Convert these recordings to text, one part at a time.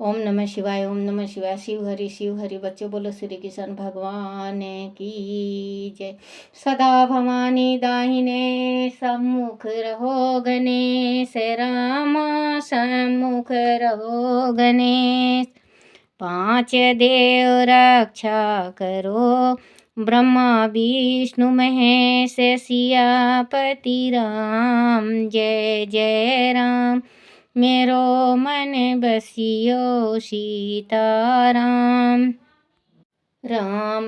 ओम नमः शिवाय, ओम नमः शिवाय। शिव हरि बच्चों, बोलो श्री कृष्ण भगवान की जय। सदा भवानी दाहिने सम्मुख रहो गणेश, रामा सम्मुख रहो गणेश। पांच देव रक्षा करो, ब्रह्मा विष्णु महेश, सियापति राम। जय जय राम, मेरो मन बसियो सीताराम। राम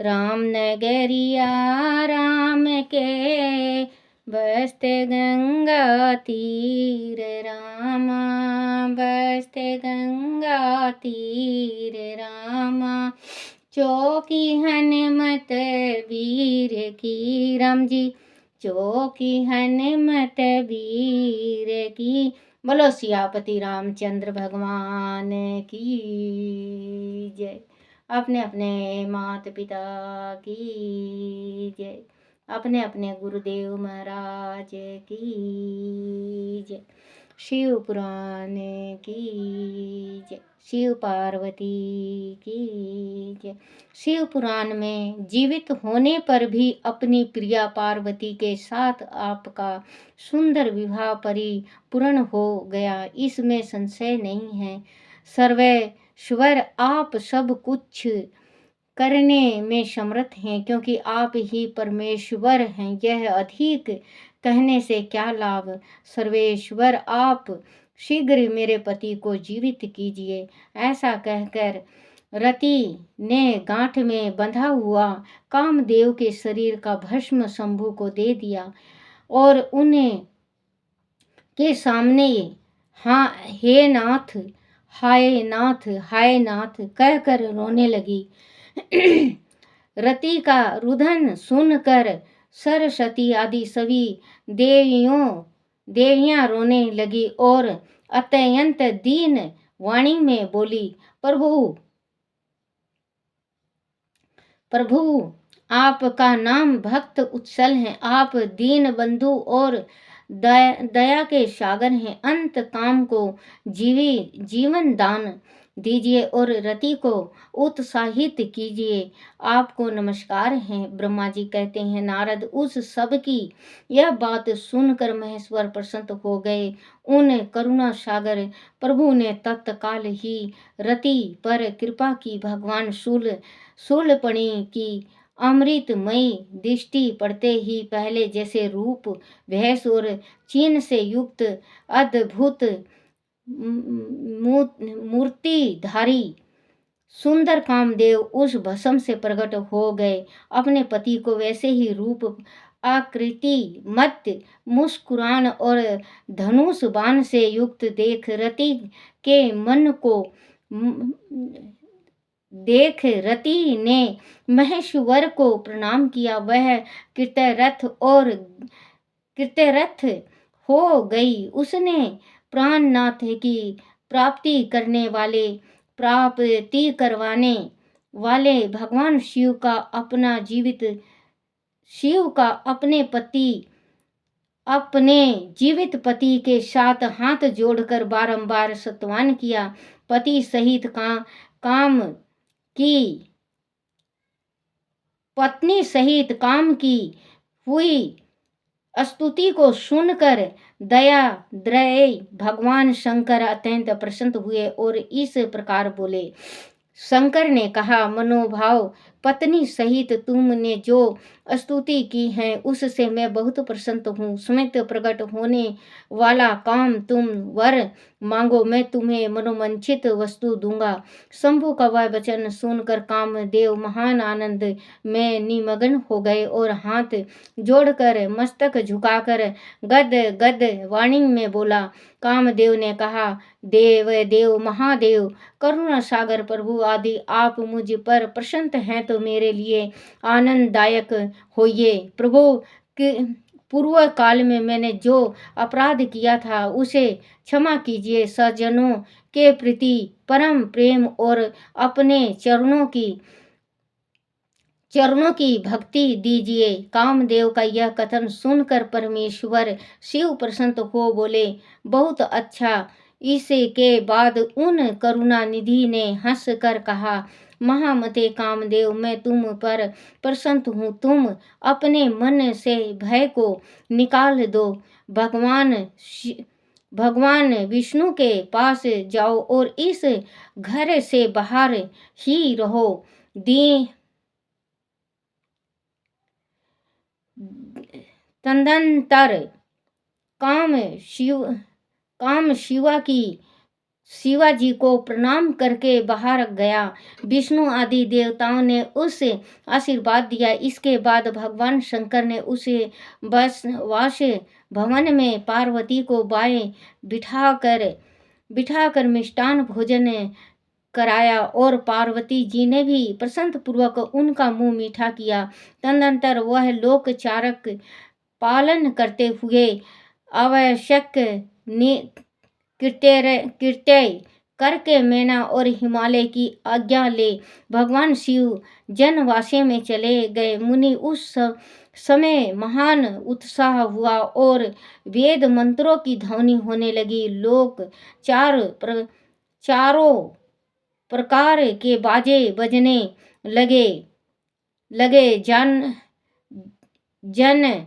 राम नगरिया राम के, बसते गंगा तीर रामा, बसते गंगा तीर रामा। चौकी हनुमत वीर की, राम जी चौकी हनुमत वीर की। बोलो सियापति रामचंद्र भगवान की जय। अपने अपने माता पिता की जय, अपने अपने गुरुदेव महाराज की जय। शिव पुराण की जय, शिव पार्वती की जय। शिव पुराण में जीवित होने पर भी अपनी प्रिया पार्वती के साथ आपका सुंदर विवाह परिपूर्ण हो गया, इसमें संशय नहीं है। सर्वेश्वर आप सब कुछ करने में समर्थ हैं, क्योंकि आप ही परमेश्वर हैं। यह अधिक कहने से क्या लाभ। सर्वेश्वर आप शीघ्र मेरे पति को जीवित कीजिए। ऐसा कहकर रति ने गांठ में बंधा हुआ कामदेव के शरीर का भस्म शंभु को दे दिया और उन्हें के सामने हाँ हे नाथ, हाय नाथ, हाय नाथ कहकर रोने लगी। रति का रुदन सुनकर सरस्वती आदि सभी देवियां रोने लगी और अत्यंत दीन वाणी में बोली, प्रभु प्रभु आपका नाम भक्त उत्सल है। आप दीन बंधु और दया के सागर हैं। अंत काम को जीवन दान दीजिए और रति को उत्साहित कीजिए। आपको नमस्कार है। ब्रह्मा जी कहते हैं, नारद उस सब की यह बात सुनकर महेश्वर प्रसन्न हो गए। उन करुणा सागर प्रभु ने तत्काल ही रति पर कृपा की। भगवान शूलपणि की अमृतमयी दृष्टि पड़ते ही पहले जैसे रूप, भैंस और चीन से युक्त अद्भुत मूर्तिधारी सुंदर कामदेव उस भस्म से प्रकट हो गए। अपने पति को वैसे ही रूप, आकृति मत, मुस्कुरान और धनुष बाण से युक्त देख रति ने महेश्वर को प्रणाम किया। वह कृतरथ हो गई। उसने प्राणनाथ की प्राप्ति करवाने वाले भगवान शिव का अपने जीवित पति के साथ हाथ जोड़कर बारंबार स्तवन किया। पति सहित पत्नी सहित काम की हुई स्तुति को सुनकर दयाद्रय भगवान शंकर अत्यंत प्रसन्न हुए और इस प्रकार बोले। शंकर ने कहा, मनोभाव पत्नी सहित तुमने जो स्तुति की है उससे मैं बहुत प्रसन्न हूँ। स्मित प्रकट होने वाला काम तुम वर मांगो, मैं तुम्हें मनोवांछित वस्तु दूंगा। शंभु का वह वचन सुनकर कामदेव महान आनंद में निमग्न हो गए और हाथ जोड़कर मस्तक झुकाकर गद गद वाणी में बोला। कामदेव ने कहा, देव महादेव करुणा सागर प्रभु आदि आप मुझ पर प्रसन्न हैं तो मेरे लिए आनंददायक होइए। प्रभु पूर्व काल में मैंने जो अपराध किया था उसे क्षमा कीजिए। सज्जनों के प्रति परम प्रेम और अपने चरणों की भक्ति दीजिए। कामदेव का यह कथन सुनकर परमेश्वर शिव प्रसन्न हो बोले, बहुत अच्छा इसके बाद उन करुणा निधि ने हंस कर कहा, महामते कामदेव, मैं तुम पर प्रसन्न हूँ। तुम अपने मन से भय को निकाल दो। भगवान विष्णु के पास जाओ और इस घर से बाहर ही रहो। तदंतर काम शिवाजी को प्रणाम करके बाहर गया। विष्णु आदि देवताओं ने उसे आशीर्वाद दिया। इसके बाद भगवान शंकर ने उसे वास भवन में पार्वती को बाएं बिठाकर मिष्टान भोजन कराया और पार्वती जी ने भी प्रसन्न पूर्वक उनका मुंह मीठा किया। तदनंतर वह लोकचारक पालन करते हुए आवश्यक कृत्य करके मैना और हिमालय की आज्ञा ले भगवान शिव जनवासे में चले गए। मुनि उस समय महान उत्साह हुआ और वेद मंत्रों की ध्वनि होने लगी। लोग चारों प्रकार के बाजे बजने लगे। जन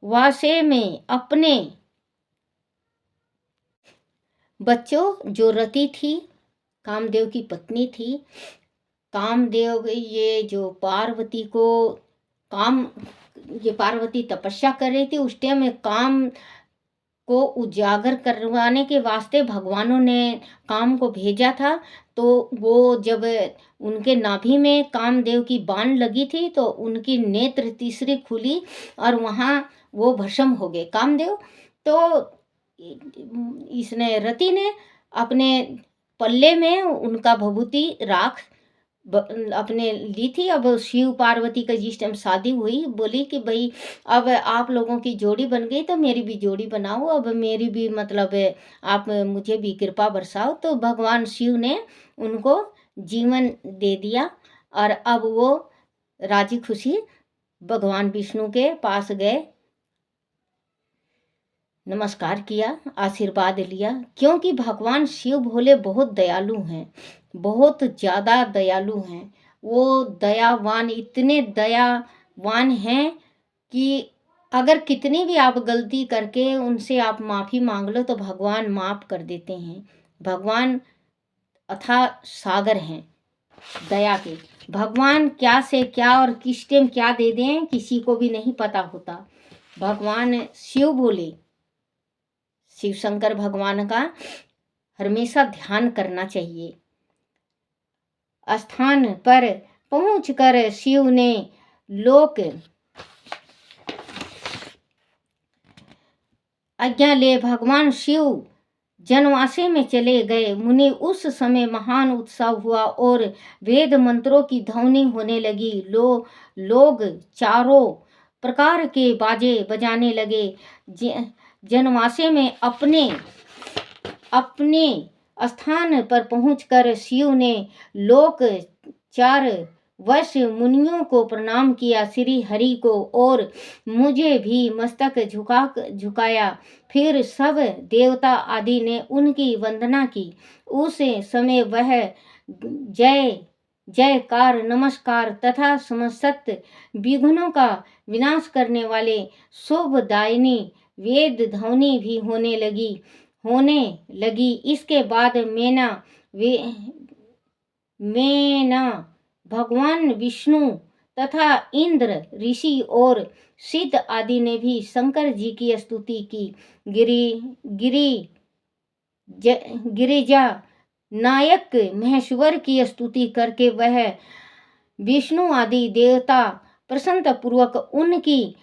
वासे में अपने बच्चों, जो रति थी, कामदेव की पत्नी थी। कामदेव ये जो पार्वती तपस्या कर रही थी, उस टाइम में काम को उजागर करवाने के वास्ते भगवानों ने काम को भेजा था। तो वो जब उनके नाभि में कामदेव की बाण लगी थी तो उनकी नेत्र तीसरी खुली और वहाँ वो भस्म हो गए कामदेव। तो इसने रति ने अपने पल्ले में उनका भभूति राख अपने ली थी। अब शिव पार्वती का जिस टाइम शादी हुई, बोली कि भाई अब आप लोगों की जोड़ी बन गई तो मेरी भी जोड़ी बनाओ, अब मेरी भी मतलब आप मुझे भी कृपा बरसाओ। तो भगवान शिव ने उनको जीवन दे दिया और अब वो राजी खुशी भगवान विष्णु के पास गए, नमस्कार किया, आशीर्वाद लिया। क्योंकि भगवान शिव भोले बहुत दयालु हैं, बहुत ज़्यादा दयालु हैं। वो दयावान, इतने दयावान हैं कि अगर कितनी भी आप गलती करके उनसे आप माफ़ी मांग लो तो भगवान माफ़ कर देते हैं। भगवान अथाह सागर हैं दया के। भगवान क्या से क्या और किस टाइम क्या दे दें किसी को भी नहीं पता होता। भगवान शिव भोले, शिव शंकर भगवान का हमेशा ध्यान करना चाहिए। स्थान पर पहुंचकर शिव ने लोक आज्ञा ले भगवान शिव जनवासे में चले गए। मुनि उस समय महान उत्साह हुआ और वेद मंत्रों की ध्वनि होने लगी। लोग चारों प्रकार के बाजे बजाने लगे। जनवासे में अपने स्थान पर पहुंचकर शिव ने लोक चार वश मुनियों को प्रणाम किया, श्री हरि को और मुझे भी मस्तक झुकाया। फिर सब देवता आदि ने उनकी वंदना की। उस समय वह जय जयकार, नमस्कार तथा समस्त विघ्नों का विनाश करने वाले शुभदायिनी वेद ध्वनि भी होने लगी। इसके बाद मैना भगवान विष्णु तथा इंद्र, ऋषि और सिद्ध आदि ने भी शंकर जी की स्तुति की। गिरिजा नायक महेश्वर की स्तुति करके वह विष्णु आदि देवता प्रसन्न पूर्वक उनकी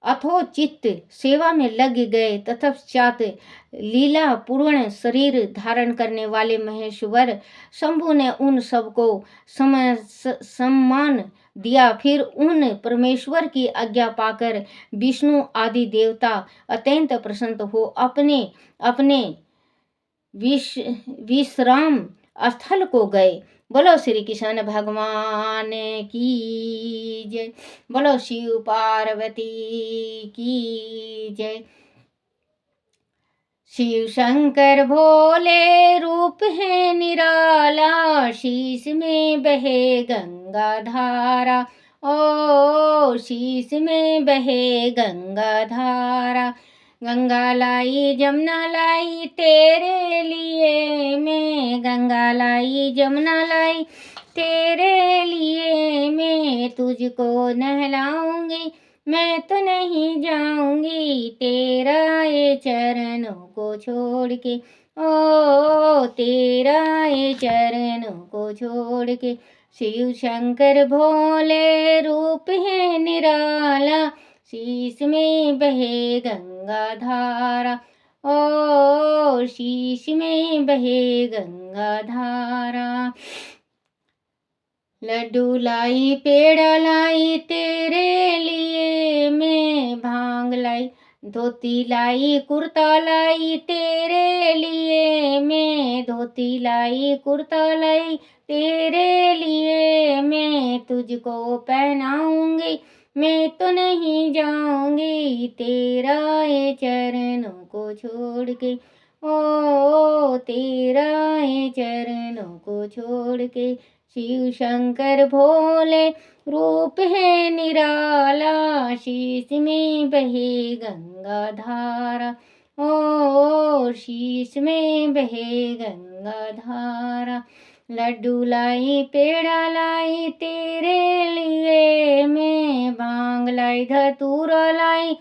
अथोचित सेवा में लग गए। तत्पश्चात लीला पूर्ण शरीर धारण करने वाले महेश्वर शंभु ने उन सबको सम्मान दिया। फिर उन परमेश्वर की आज्ञा पाकर विष्णु आदि देवता अत्यंत प्रसन्न हो अपने विश्राम स्थल को गए। बोलो श्री कृष्ण भगवान की जय। बोलो शिव पार्वती की जय। शिव शंकर भोले रूप है निराला, शीश में बहे गंगा धारा। ओ शीश में बहे गंगा धारा। गंगा लाई जमुना लाई तेरे लिए मैं, गंगा लाई जमुना लाई तेरे लिए मैं। तुझको नहलाऊंगी मैं तो नहीं जाऊंगी तेरा ये चरणों को छोड़ के। ओ तेरा ये चरणों को छोड़ के। शिव शंकर भोले रूप है निराला, शीश में बहे गंगा धारा। ओ शीश में बहे गंगा धारा। लड्डू लाई पेड़ा लाई तेरे लिए मैं, भांग लाई धोती लाई कुर्ता लाई तेरे लिए मैं, धोती लाई कुर्ता लाई तेरे लिए मैं। तुझको पहनाऊंगी मैं तो नहीं जाऊंगी तेरा ये चरणों को छोड़ के। ओ तेरा ये चरणों को छोड़ के। शिव शंकर भोले रूप है निराला, शीश में बहे गंगा धारा। ओ शीश में बहे गंगा धारा। लड्डू लाई पेड़ा लाई तेरे लिए मैं, भांग लाई धतूरा लाई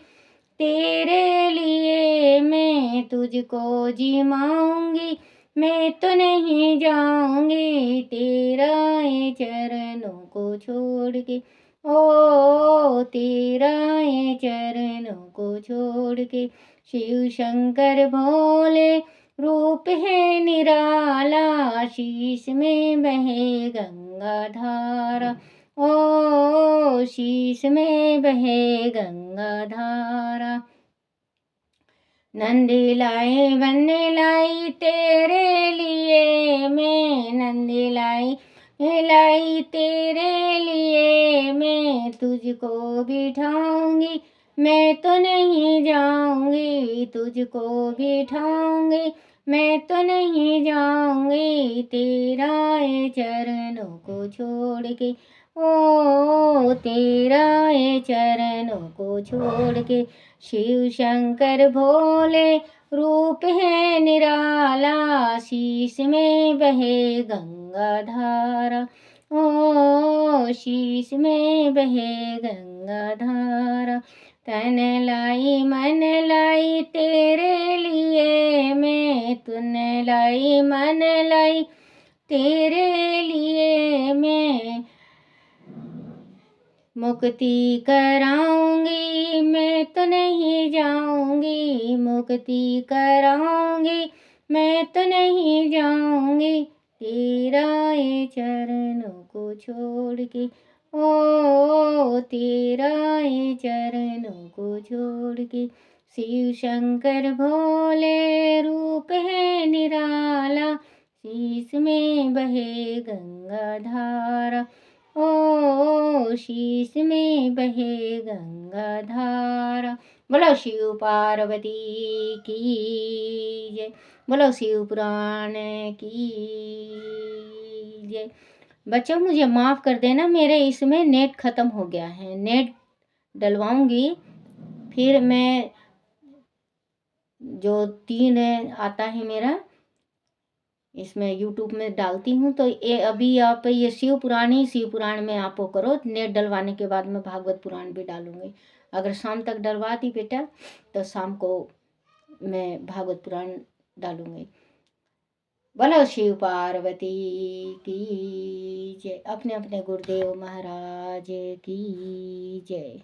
तेरे लिए मैं। तुझको जिमाऊंगी मैं तो नहीं जाऊंगी तेरा ये चरणों को छोड़ के। ओ तेरा ये चरणों को छोड़ के। शिव शंकर भोले रूप है निराला, शीश में बहे गंगा धारा। ओ शीश में बहे गंगा धारा। नंदी लाई बन्ने लाई तेरे लिए मैं, नंदी लाई तेरे लिए मैं। तुझको बिठाऊंगी मैं तो नहीं जाऊंगी, तुझको बिठाऊंगी मैं तो नहीं जाऊंगी तेरा ये चरणों को छोड़ के। ओ तेरा ये चरणों को छोड़ के। शिव शंकर भोले रूप है निराला, शीश में बहे गंगा धारा। ओ शीश में बहे गंगा धारा। तन लाई मन लाई तेरे लिए मैं, तुन लाई मन लाई तेरे लिए मैं। मुक्ति कराऊंगी मैं तो नहीं जाऊंगी, मुक्ति कराऊंगी मैं तो नहीं जाऊंगी तेरा ये चरणों को छोड़ के। ओ तेरा ये चरणों को छोड़ के। शिव शंकर भोले रूप है निराला, शीश में बहे गंगा धारा। ओ शीश में बहे गंगा धारा। बोलो शिव पार्वती की जय, बोलो शिव पुराण की जय। बच्चों मुझे माफ़ कर देना, मेरे इसमें नेट ख़त्म हो गया है, नेट डलवाऊंगी फिर मैं जो 3 आता है मेरा इसमें यूट्यूब में डालती हूँ। तो ये अभी आप ये शिव पुराण में आप वो करो, नेट डलवाने के बाद मैं भागवत पुराण भी डालूंगी। अगर शाम तक डलवा दी बेटा तो शाम को मैं भागवत पुराण डालूंगी। बोलो शिव पार्वती की जय। अपने अपने गुरुदेव महाराज की जय।